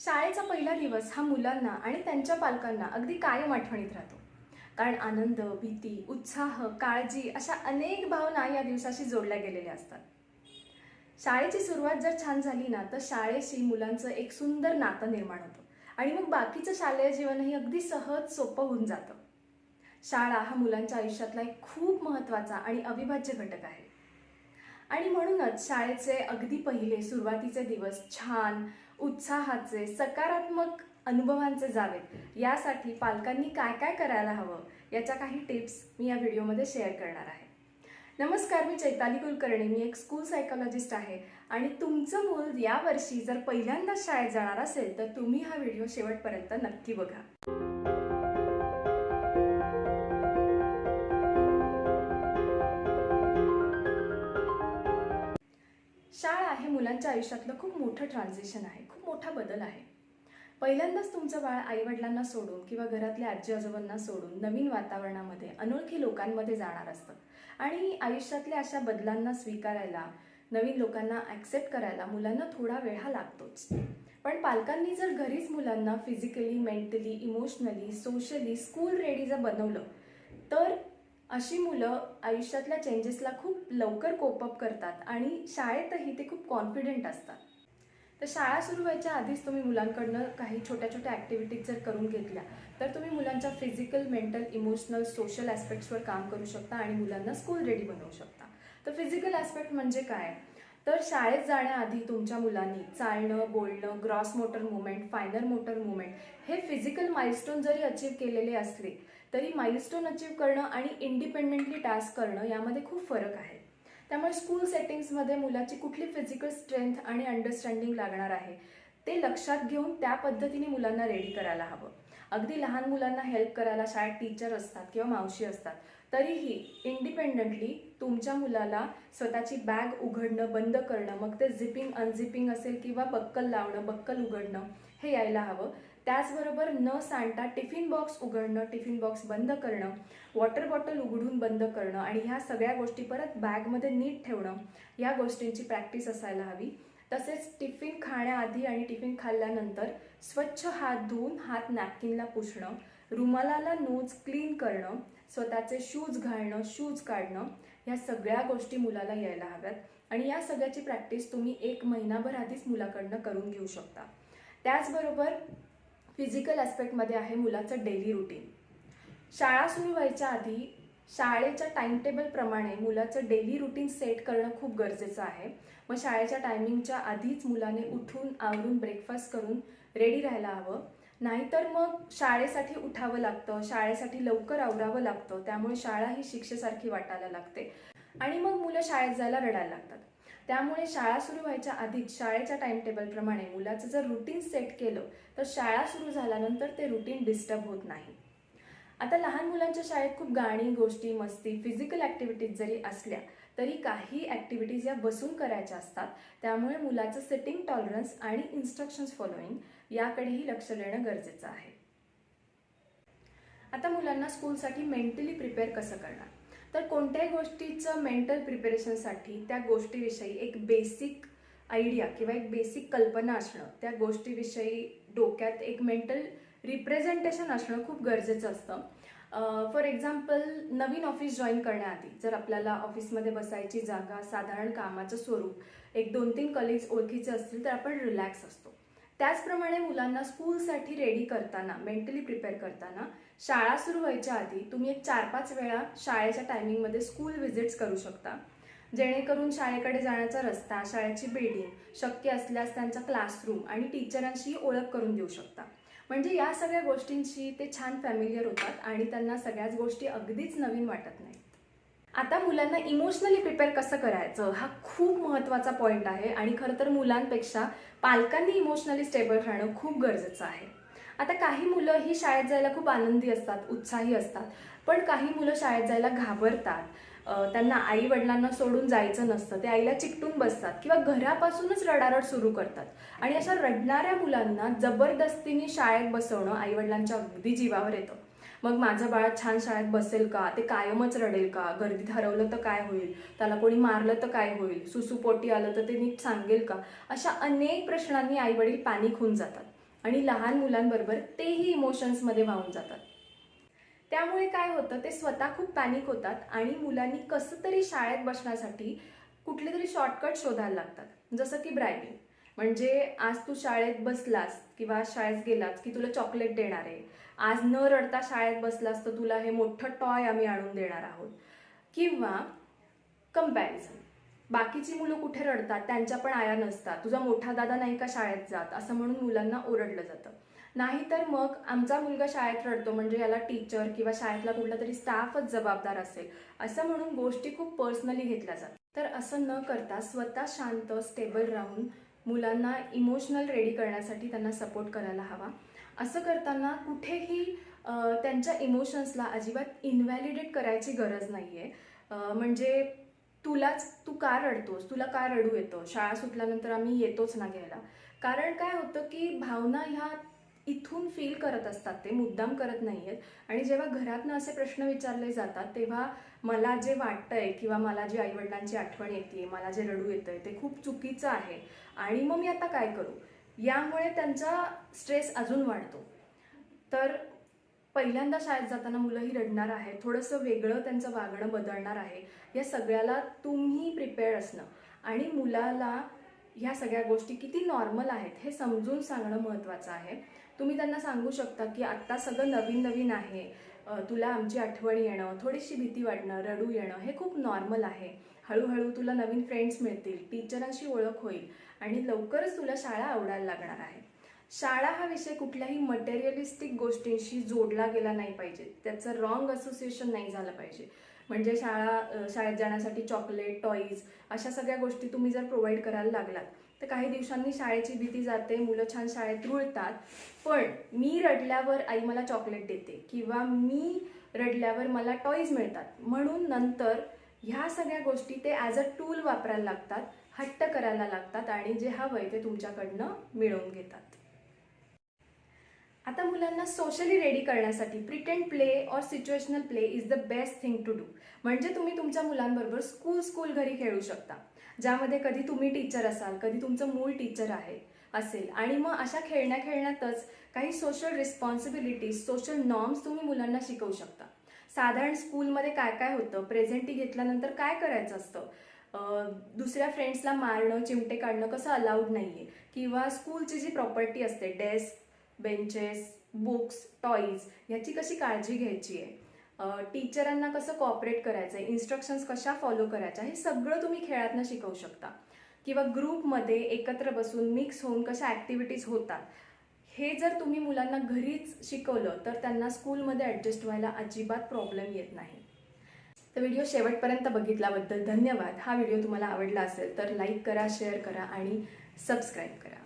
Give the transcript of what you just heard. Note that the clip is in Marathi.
शाळेचा पहिला दिवस हा मुलांना आणि त्यांच्या पालकांना अगदी कायम आठवणीत राहतो. कारण आनंद, भीती, उत्साह, काळजी अशा अनेक भावना या दिवसाशी जोडल्या गेलेल्या असतात. शाळेची सुरुवात जर छान झाली ना, तर शाळेशी मुलांचं एक सुंदर नातं निर्माण होतं आणि मग बाकीचं शालेय जीवनही अगदी सहज सोपं होऊन जातं. शाळा हा मुलांच्या आयुष्यातला एक खूप महत्त्वाचा आणि अविभाज्य घटक आहे. आणि म्हणूनच शाळेचे अगदी पहिले सुरुवातीचे दिवस छान, उत्साहाचे, सकारात्मक अनुभवांचे जावेत यासाठी पालकांनी काय काय करायला हवं याच्या काही टिप्स मी या व्हिडिओमध्ये शेअर करणार आहे. नमस्कार, मी चैताली कुलकर्णी. मी एक स्कूल सायकोलॉजिस्ट आहे आणि तुमचं मूल यावर्षी जर पहिल्यांदाच शाळेत जाणार असेल तर तुम्ही हा व्हिडिओ शेवटपर्यंत नक्की बघा. शाळा हे मुलांच्या आयुष्यातलं खूप मोठं ट्रान्झिशन आहे, खूप मोठा बदल आहे. पहिल्यांदाच तुमचं बाळ आईवडिलांना सोडून किंवा घरातल्या आजी आजोबांना सोडून नवीन वातावरणामध्ये, अनोळखी लोकांमध्ये जाणार असतं आणि आयुष्यातल्या अशा बदलांना स्वीकारायला, नवीन लोकांना ॲक्सेप्ट करायला मुलांना थोडा वेळ हा लागतोच. पण पालकांनी जर घरीच मुलांना physically, mentally, emotionally, socially school ready जर बनवलं तर अशी मुलं आयुष्यातल्या चेंजेसला खूप लवकर कोपअप करतात आणि शाळेतही ते खूप कॉन्फिडेंट असतात. तर शाळा सुरू व्हायच्या आधीच तुम्ही मुलांकडनं काही छोट्या छोट्या ॲक्टिव्हिटीज जर करून घेतल्या तर तुम्ही मुलांच्या फिजिकल, मेंटल, इमोशनल, सोशल ॲस्पेक्ट्सवर काम करू शकता आणि मुलांना स्कूल रेडी बनवू शकता. तर फिजिकल ॲस्पेक्ट म्हणजे काय? तर शाळेत जाण्याआधी तुमच्या मुलांनी चालणं, बोलणं, gross motor movement, फायनर motor movement हे फिजिकल माइलस्टोन जरी अचीव केलेले असले तरी माइलस्टोन अचीव करणं आणि इंडिपेंडेंटली टास्क करणं यामध्ये खूप फरक आहे. त्यामुळे स्कूल सेटिंग्समध्ये मुलाची कुठली फिजिकल स्ट्रेंथ आणि अंडरस्टँडिंग लागणार आहे ते लक्षात घेऊन त्या पद्धतीने मुलांना रेडी करायला हवं. अगदी लहान मुलांना हेल्प करायला शाळेत टीचर असतात किंवा मावशी असतात, तरीही इंडिपेंडंटली तुमच्या मुलाला स्वतःची बॅग उघडणं, बंद करणं, मग ते झिपिंग अनझिपिंग असेल किंवा बक्कल लावणं, बक्कल उघडणं हे यायला हवं. त्याचबरोबर न सांडता टिफिन बॉक्स उघडणं, टिफिन बॉक्स बंद करणं, वॉटर बॉटल उघडून बंद करणं आणि ह्या सगळ्या गोष्टी परत बॅगमध्ये नीट ठेवणं या गोष्टींची प्रॅक्टिस असायला हवी. तसेच टिफिन खाण्याआधी आणि टिफिन खाल्ल्यानंतर स्वच्छ हात धुवून हात नॅपकिनला पुसणं, रुमालाला नोज क्लीन करणं, स्वतःचे शूज घालणं, शूज काढणं ह्या सगळ्या गोष्टी मुलाला यायला हव्यात आणि या सगळ्याची प्रॅक्टिस तुम्ही 1 महिनाभर आधीच मुलाकडनं करून घेऊ शकता. त्याचबरोबर फिजिकल ॲस्पेक्टमध्ये आहे मुलाचं डेली रुटीन. शाळा सुरू व्हायच्या आधी शाळेच्या टाईमटेबलप्रमाणे मुलाचं डेली रुटीन सेट करणं खूप गरजेचं आहे. मग शाळेच्या टायमिंगच्या आधीच मुलाने उठून आवरून ब्रेकफास्ट करून रेडी राहायला हवं. नाहीतर मग शाळेसाठी उठावं लागतं, शाळेसाठी लवकर आवरावं लागतं, त्यामुळे शाळा ही शिक्षेसारखी वाटायला लागते आणि मग मुलं शाळेत जायला रडायला लागतात. त्यामुळे शाळा सुरू व्हायच्या आधीच शाळेच्या टाईमटेबलप्रमाणे मुलाचं जर रुटीन सेट केलं तर शाळा सुरू झाल्यानंतर ते रुटीन डिस्टर्ब होत नाही. आता लहान मुलांच्या शाळेत खूप गाणी, गोष्टी, मस्ती, फिजिकल ॲक्टिव्हिटीज जरी असल्या तरी काही ॲक्टिव्हिटीज या बसून करायच्या असतात. त्यामुळे मुलाचं सिटिंग टॉलरन्स आणि इन्स्ट्रक्शन्स फॉलोईंग याकडेही लक्ष देणं गरजेचं आहे. आता मुलांना स्कूलसाठी मेंटली प्रिपेअर कसं करणार? तर कोणत्याही गोष्टीचं मेंटल प्रिपरेशनसाठी त्या गोष्टीविषयी एक बेसिक आयडिया किंवा एक बेसिक कल्पना असणं, त्या गोष्टीविषयी डोक्यात एक मेंटल रिप्रेझेंटेशन असणं खूप गरजेचं असतं. For example, Naveen office join करण्याआधी जर आपल्याला ऑफिसमध्ये बसायची जागा, साधारण कामाचं स्वरूप, एक 2-3 कलिग्स ओळखीचे असतील तर आपण रिलॅक्स असतो. त्याचप्रमाणे मुलांना स्कूलसाठी रेडी करताना, मेंटली प्रिपेअर करताना शाळा सुरू व्हायच्या आधी तुम्ही एक 4-5 वेळा शाळेच्या टायमिंगमध्ये स्कूल व्हिजिट्स करू शकता. जेणेकरून शाळेकडे जाण्याचा रस्ता, शाळेची बिल्डिंग, शक्य असल्यास त्यांचा क्लासरूम आणि टीचरांशी ओळख करून देऊ शकता. म्हणजे या सगळ्या गोष्टींशी ते छान फॅमिलियर होतात आणि त्यांना सगळ्याच गोष्टी अगदीच नवीन वाटत नाहीत. आता मुलांना इमोशनली प्रिपेअर कसं करायचं हा खूप महत्त्वाचा पॉईंट आहे आणि खरं तर मुलांपेक्षा पालकांनी इमोशनली स्टेबल राहणं खूप गरजेचं आहे. आता काही मुलं ही शाळेत जायला खूप आनंदी असतात, उत्साही असतात, पण काही मुलं शाळेत जायला घाबरतात. त्यांना आई वडिलांना सोडून जायचं नसतं, ते आईला चिकटून बसतात किंवा घरापासूनच रडारड सुरू करतात आणि अशा रडणाऱ्या मुलांना जबरदस्तीने शाळेत बसवणं आईवडिलांच्या अगदी जीवावर येतं. मग माझं बाळ छान शाळेत बसेल का? ते कायमच रडेल का? गर्दीत हरवलं तर काय होईल? त्याला कोणी मारलं तर काय होईल? सुसूपोटी आलं तर ते नीट सांगेल का? अशा अनेक प्रश्नांनी आईवडील पॅनिक होऊन जातात आणि लहान मुलांबरोबर तेही इमोशन्समध्ये वाहून जातात. त्यामुळे काय होतं, ते स्वतः खूप पॅनिक होतात आणि मुलांनी कसं तरी शाळेत बसण्यासाठी कुठले तरी शॉर्टकट शोधायला लागतात. जसं की ब्रायबिंग. म्हणजे आज तू शाळेत बसलास किंवा शाळेत गेलास की तुला चॉकलेट देणार आहे. आज न रडता शाळेत बसलास तर तुला हे मोठं टॉय आम्ही आणून देणार आहोत. किंवा कंपॅरिझन. बाकीची मुलं कुठे रडतात, त्यांच्या पण आया नसतात, तुझा मोठा दादा नाही का शाळेत जात, असं म्हणून मुलांना ओरडलं जातं. नाहीतर मग आमचा मुलगा शाळेत रडतो म्हणजे याला टीचर किंवा शाळेतला कुठला तरी स्टाफच जबाबदार असेल, असं म्हणून गोष्टी खूप पर्सनली घेतल्या जातात. तर असं न करता स्वतः शांत स्टेबल राहून मुलांना इमोशनल रेडी करण्यासाठी त्यांना सपोर्ट करायला हवा. असं करताना कुठेही त्यांच्या इमोशन्सला अजिबात इनव्हॅलिडेट करायची गरज नाही आहे. म्हणजे तू का रडतोस, तुला का रडू येतं, शाळा सुटल्यानंतर आम्ही येतोच ना घ्यायला. कारण काय होतं की भावना ह्या इथून फील करत असतात, ते मुद्दाम करत नाही आहेत. आणि जेव्हा घरातनं असे प्रश्न विचारले जातात तेव्हा मला जे वाटतंय किंवा मला जी आईवडिलांची आठवण येते, मला जे रडू येतंय ते खूप चुकीचं आहे आणि मग मी आता काय करू, यामुळे त्यांचा स्ट्रेस अजून वाढतो. तर पहिल्यांदा शाळेत जाताना मुलं ही रडणार आहे, थोडंसं वेगळं त्यांचं वागणं बदलणार आहे. या सगळ्याला तुम्ही प्रिपेअर्ड असणं आणि मुलाला ह्या सगळ्या गोष्टी किती नॉर्मल आहेत हे समजून सांगणं महत्त्वाचं आहे. तुम्ही त्यांना सांगू शकता की आत्ता सगळं नवीन नवीन आहे, तुला आमची आठवण येणं, थोडीशी भीती वाटणं, रडू येणं हे खूप नॉर्मल आहे. हळूहळू तुला नवीन फ्रेंड्स मिळतील, टीचरांशी ओळख होईल आणि लवकरच तुला शाळा आवडायला लागणार आहे. शाळा हा विषय कुठल्याही मटेरियलिस्टिक गोष्टींशी जोडला गेला नाही पाहिजे, त्याचं रॉंग असोसिएशन नाही झालं पाहिजे. म्हणजे शाळेत जाण्यासाठी चॉकलेट, टॉईज अशा सगळ्या गोष्टी तुम्ही जर प्रोव्हाइड करायला लागलात तर काही दिवसांनी शाळेची भीती जाते, मुलं छान शाळेत रुळतात. पण मी रडल्यावर आई मला चॉकलेट देते किंवा मी रडल्यावर मला टॉईज मिळतात म्हणून नंतर ह्या सगळ्या गोष्टी ते ॲज अ टूल वापरायला लागतात, हट्ट करायला लागतात आणि जे हवंय ते तुमच्याकडनं मिळवून घेतात. आता मुलांना सोशली रेडी करण्यासाठी pretend play or situational play is the best thing to do. म्हणजे तुम्ही तुमच्या मुलांबरोबर स्कूल घरी खेळू शकता, ज्यामध्ये कधी तुम्ही टीचर असाल, कधी तुमचं मूळ टीचर असेल आणि मग अशा खेळण्यातच काही सोशल रिस्पॉन्सिबिलिटीज, सोशल नॉर्म्स तुम्ही मुलांना शिकवू शकता. साधारण स्कूलमध्ये काय काय होतं, प्रेझेंटी घेतल्यानंतर काय करायचं असतं, दुसऱ्या फ्रेंड्सला मारणं, चिमटे काढणं कसं अलाउड नाही आहे, किंवा स्कूलची जी प्रॉपर्टी असते, डेस्क, बेंचेस, बुक्स, टॉईज ह्याची कशी काळजी घ्यायची आहे, टीचरांना कसं कॉपरेट करायचं आहे, इन्स्ट्रक्शन्स कशा फॉलो करायच्या, हे सगळं तुम्ही खेळातनं शिकवू शकता. किंवा ग्रुपमध्ये एकत्र बसून मिक्स होऊन कशा ॲक्टिव्हिटीज होतात, हे जर तुम्ही मुलांना घरीच शिकवलं तर त्यांना स्कूलमध्ये ॲडजस्ट व्हायला अजिबात प्रॉब्लेम येत नाही. तर व्हिडिओ शेवटपर्यंत बघितल्याबद्दल धन्यवाद. हा व्हिडिओ तुम्हाला आवडला असेल तर लाईक करा, शेअर करा आणि सबस्क्राईब करा.